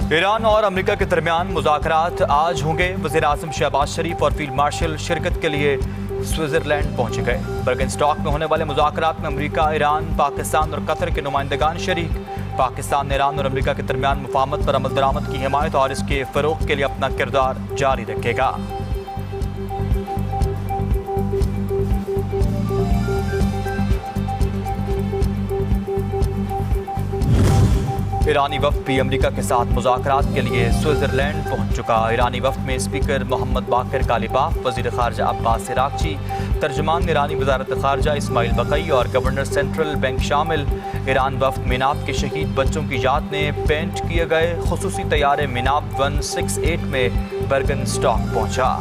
Iran और America के दरमियान मुज़ाकरात आज होंगे। वज़ीर-ए-आज़म शहबाज शरीफ और फील्ड मार्शल शिरकत के लिए स्विट्ज़रलैंड पहुंच गए। बर्गनस्टॉक में होने वाले मुज़ाकरात में अमेरिका, ईरान, पाकिस्तान और कतर के नुमाइंदगान शरीक। पाकिस्तान ने ईरान और अमेरिका के दरमियान मुफाहमत पर अमल दरामद की हिमायत और इसके फ़रोग़ के लिए अपना किरदार जारी रखेगा। ईरानी वफ़द भी अमेरिका के साथ मुज़ाकरात के लिए स्विट्ज़रलैंड पहुंच चुका। ईरानी वफ़द में स्पीकर मोहम्मद बाक़िर कालिबाफ, वज़ीर ख़ारजा अब्बास इराक़ची, तर्जुमान ईरानी वज़ारत ख़ारजा इस्माइल बक़ई और गवर्नर सेंट्रल बैंक शामिल। ईरान वफ़द मिनाब के शहीद बच्चों की याद में पेंट किए गए खुसूसी तैयारे मिनाब 168 में बर्गनस्टॉक पहुंचा।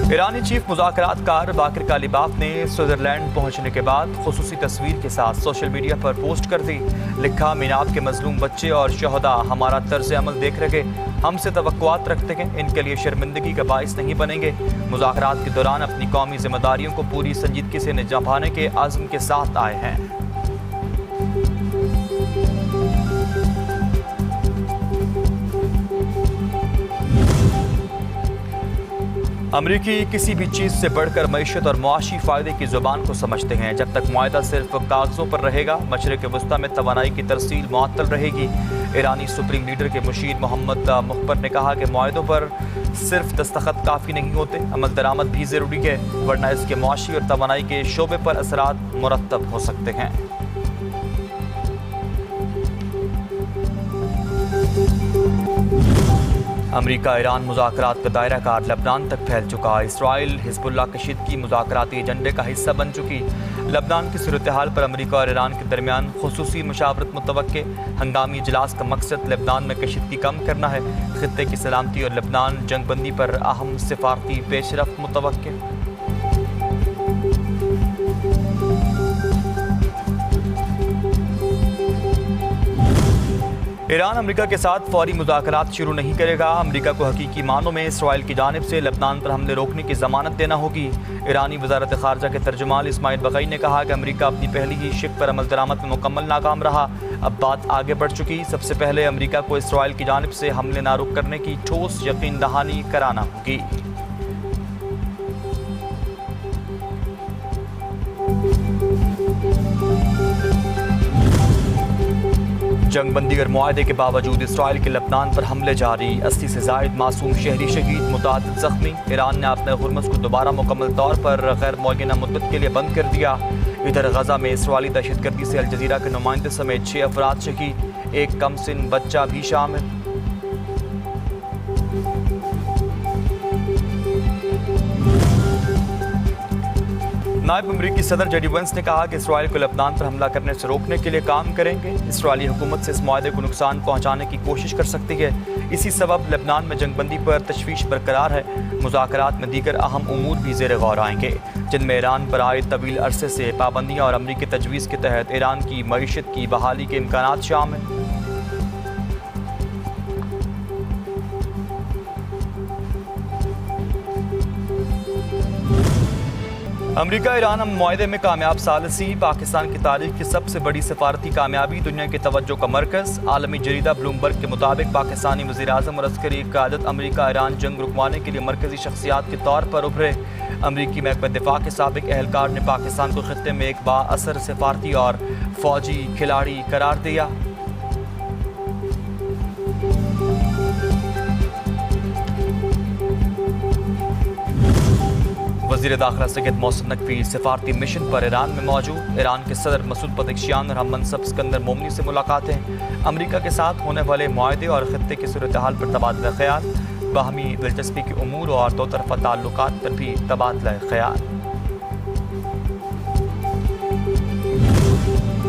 ईरानी चीफ मुज़ाकरातकार बाक़िर कालिबाफ ने स्विट्ज़रलैंड पहुंचने के बाद खुसूसी तस्वीर के साथ सोशल मीडिया पर पोस्ट कर दी। लिखा, मिनाब के मज़लूम बच्चे और शहदा हमारा तर्ज अमल देख रहे, हमसे तवक्कुआत रखते हैं, इनके लिए शर्मिंदगी का बाइस नहीं बनेंगे। मुज़ाकरात के दौरान अपनी कौमी जिम्मेदारियों को पूरी संजीदगी से निभाने के आज़म के साथ आए हैं। अमरीकी किसी भी चीज़ से बढ़कर मईशत और मुआशी फ़ायदे की ज़ुबान को समझते हैं। जब तक मुआहदा सिर्फ कागज़ों पर रहेगा, मशरिक़ वस्ता में तवानाई की तरसील मुअत्तल रहेगी। ईरानी सुप्रीम लीडर के मुशीर मोहम्मद मुखबर ने कहा कि मुआहदों पर सिर्फ दस्तखत काफ़ी नहीं होते, अमल दरामद भी ज़रूरी है, वरना इसके मुआशी और तवानाई के शोबे पर असरात मुरत्तब हो सकते हैं। अमेरिका ईरान मुज़ाकरात का दायरा कार लबनान तक फैल चुका। इसराइल हिज़्बुल्लाह कशीदगी मुज़ाकराती एजेंडे का हिस्सा बन चुकी। लबनान की सूरत हाल पर अमेरिका और ईरान के दरमियान खुसूसी मशावरत मुतवक्के। हंगामी इजलास का मकसद लबनान में कशीदगी कम करना है। खित्ते की सलामती और लबनान जंगबंदी पर अहम सिफारती पेशरफ्त मुतवक्के। ईरान अमेरिका के साथ फौरी मुज़ाकरात शुरू नहीं करेगा। अमेरिका को हकीकी मानों में इसराइल की जानिब से लबनान पर हमले रोकने की ज़मानत देना होगी। ईरानी वज़ारत ख़ारजा के तर्जुमान इस्माइल बक़ई ने कहा कि अमेरिका अपनी पहली ही शिक पर अमल दरामद में मुकम्मल नाकाम रहा। अब बात आगे बढ़ चुकी। सबसे पहले अमेरिका को इसराइल की जानिब से हमले ना रुक करने की ठोस यकीन दहानी कराना होगी। जंगबंदी और मुआहदे के बावजूद इसराइल के लबनान पर हमले जारी। 80 से ज़ायद मासूम शहरी शहीद, मुतअद्दिद ज़ख्मी। ईरान ने अपने हुर्मुज़ को दोबारा मुकम्मल तौर पर गैर मुअय्यना मुद्दत के लिए बंद कर दिया। इधर गज़ा में इसराइली दहशतगर्दी से अल जज़ीरा के नुमाइंदे समेत 6 अफराद शहीद, एक कम सिन बच्चा भी शामिल। नायब अमरीकी सदर जेडी वेंस ने कहा कि इसराइल को लबनान पर हमला करने से रोकने के लिए काम करेंगे। इसराइली हुकूमत से इस मुआहदे को नुकसान पहुंचाने की कोशिश कर सकती है। इसी सबब लबनान में जंगबंदी पर तशवीश बरकरार है। मुज़ाकरात में दीगर अहम उमूर भी ज़ेर गौर आएंगे, जिनमें ईरान पर आए तवील अरसे से पाबंदियाँ और अमरीकी तजवीज़ के तहत ईरान की मईशत की बहाली के इम्कानात शामिल। अमेरिका ईरान मुआहदे में कामयाब सालसी। पाकिस्तान की तारीख की सबसे बड़ी सफारती कामयाबी, दुनिया की तवज्जो का मरकज़। आलमी जरीदा ब्लूमबर्ग के मुताबिक पाकिस्तानी वज़ीर-ए-आज़म और अस्करी क़यादत अमेरिका ईरान जंग रुकवाने के लिए मरकज़ी शख्सियात के तौर पर उभरे। अमरीकी महकमा दिफा के साबिक़ एहलकार ने पाकिस्तान को खित्ते में एक बाअसर सफारती और फ़ौजी खिलाड़ी करार दिया। वज़ीर दाखिला सैयद मोहसिन नकवी सफारती मिशन पर ईरान में मौजूद। ईरान के सदर मसूद पज़ेश्कियान और हम मनसब सिकंदर मोमनी से मुलाकातें। अमेरिका के साथ होने वाले मुआहदे और खित्ते की सूरत हाल पर तबादला ख्याल। बाहमी दिलचस्पी के उमूर और दो तरफ़ा ताल्लुकात पर भी तबादला ख्याल।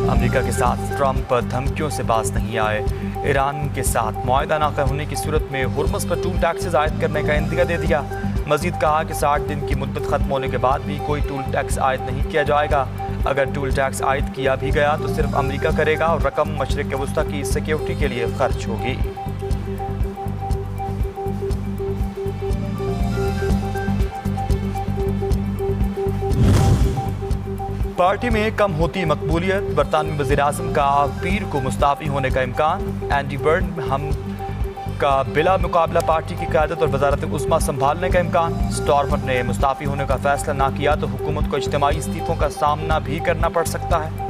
अमेरिका के साथ ट्रंप धमकियों से बाज नहीं आए। ईरान के साथ मुआहदा ना होने की सूरत में हुर्मुज़ पर टूल टैक्सेस आयद करने का इंदिया दे दिया। मजीद कहा कि 60 दिन की मुद्दत ख़त्म होने के बाद भी कोई टूल टैक्स आयद नहीं किया जाएगा। अगर टूल टैक्स आयद किया भी गया तो सिर्फ अमेरिका करेगा और रकम मशरिक़ वस्ता की सिक्योरिटी के लिए खर्च होगी। پارٹی میں کم ہوتی مقبولیت، برطانوی وزیراعظم کا پیر کو مستعفی ہونے کا امکان، اینڈی برن ہم کا بلا مقابلہ پارٹی کی قیادت اور وزارت عظمیٰ سنبھالنے کا امکان، اسٹارمر نے مستعفی ہونے کا فیصلہ نہ کیا تو حکومت کو اجتماعی استعفوں کا سامنا بھی کرنا پڑ سکتا ہے۔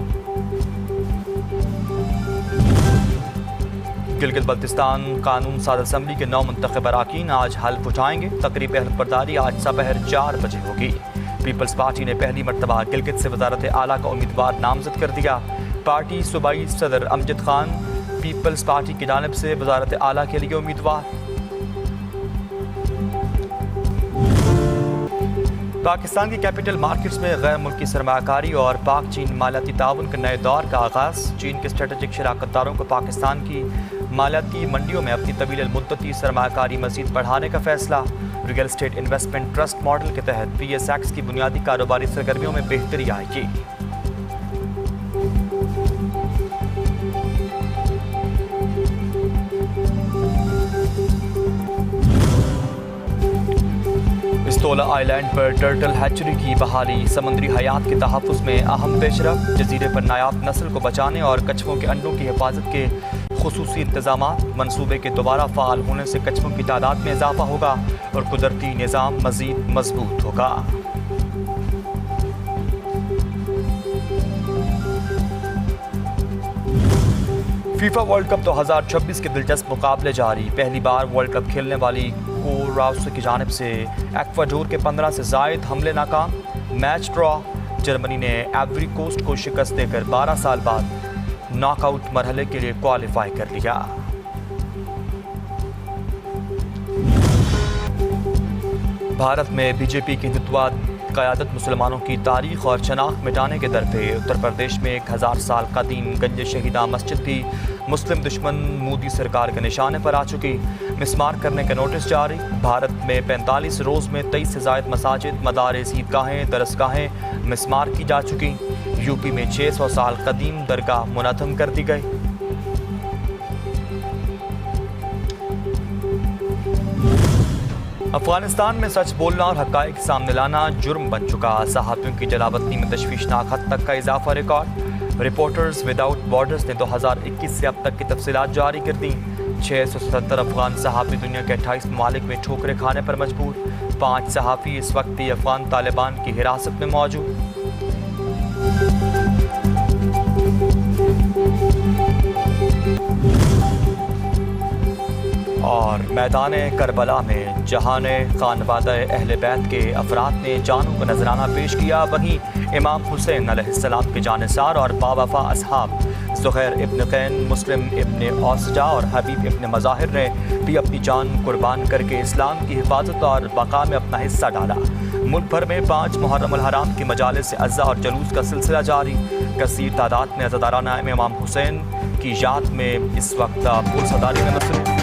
گلگت بلتستان قانون ساز اسمبلی کے 9 منتخب اراکین آج حلف اٹھائیں گے۔ تقریب حلف برداری آج سپہر 4 بجے ہوگی۔ پیپلز پارٹی نے پہلی مرتبہ گلگت سے وزارت اعلیٰ کا امیدوار نامزد کر دیا۔ پارٹی صوبائی صدر امجد خان پیپلز پارٹی کی جانب سے وزارت اعلیٰ کے لیے امیدوار۔ پاکستان کی کیپٹل مارکیٹس میں غیر ملکی سرمایہ کاری اور پاک چین مالیاتی تعاون کے نئے دور کا آغاز، چین کے اسٹریٹجک شراکت داروں کو پاکستان کی مالیاتی منڈیوں میں اپنی طویل المدتی سرمایہ کاری مزید بڑھانے کا فیصلہ، real estate investment trust model کے تحت پی ایس ایکس کی بنیادی کاروباری سرگرمیوں میں بہتری آئے گی۔ استولا آئی لینڈ پر ٹرٹل ہیچری کی بحالی، سمندری حیات کے تحفظ میں اہم پیش رفت، جزیرے پر نایاب نسل کو بچانے اور کچھووں کے انڈوں کی حفاظت کے خصوصی انتظامات، منصوبے کے دوبارہ فعال ہونے سے کچھووں کی تعداد میں اضافہ ہوگا اور قدرتی نظام مزید مضبوط ہوگا۔ فیفا ورلڈ کپ 2026 کے دلچسپ مقابلے جاری، پہلی بار ورلڈ کپ کھیلنے والی کوراوسو کی جانب سے ایکواڈور کے 15 سے زائد حملے ناکام، میچ ڈرا، جرمنی نے ایوری کوسٹ کو شکست دے کر 12 سال بعد ناک آؤٹ مرحلے کے لیے کوالیفائی کر لیا۔ بھارت میں بی جے پی کی ہندوتوا قیادت مسلمانوں کی تاریخ اور شناخت مٹانے کے در پہ، اتر پردیش میں 1000 سال قدیم گنج شہیداں مسجد بھی مسلم دشمن مودی سرکار کے نشانے پر آ چکی، مسمار کرنے کا نوٹس جاری۔ بھارت میں 45 روز میں 23 سے زائد مساجد، مدارس، عیدگاہیں، درسگاہیں مسمار کی جا چکی۔ یو پی میں 600 سال قدیم درگاہ منہدم کر دی گئی۔ افغانستان میں سچ بولنا اور حقائق سامنے لانا جرم بن چکا، صحافیوں کی جلاوطنی میں تشویشناک حد تک کا اضافہ ریکارڈ، رپورٹرز وداؤٹ بارڈرز نے 2021 سے اب تک کی تفصیلات جاری کر دیں۔ 677 افغان صحافی دنیا کے 28 ممالک میں ٹھوکریں کھانے پر مجبور، 5 صحافی اس وقت بھی افغان طالبان کی حراست میں موجود۔ اور میدان کربلا میں جہاں خانوادہ اہل بیت کے افراد نے جانوں کا نذرانہ پیش کیا، وہیں امام حسین علیہ السلام کے جانثار اور باوفا اصحاب زہیر ابن قین، مسلم ابن اوسجا اور حبیب ابن مظاہر نے بھی اپنی جان قربان کر کے اسلام کی حفاظت اور بقا میں اپنا حصہ ڈالا۔ ملک بھر میں 5 محرم الحرام کی مجالس عزا اور جلوس کا سلسلہ جاری، کثیر تعداد میں عزاداران امام حسین کی یاد میں اس وقت پرسداری میں مصروف۔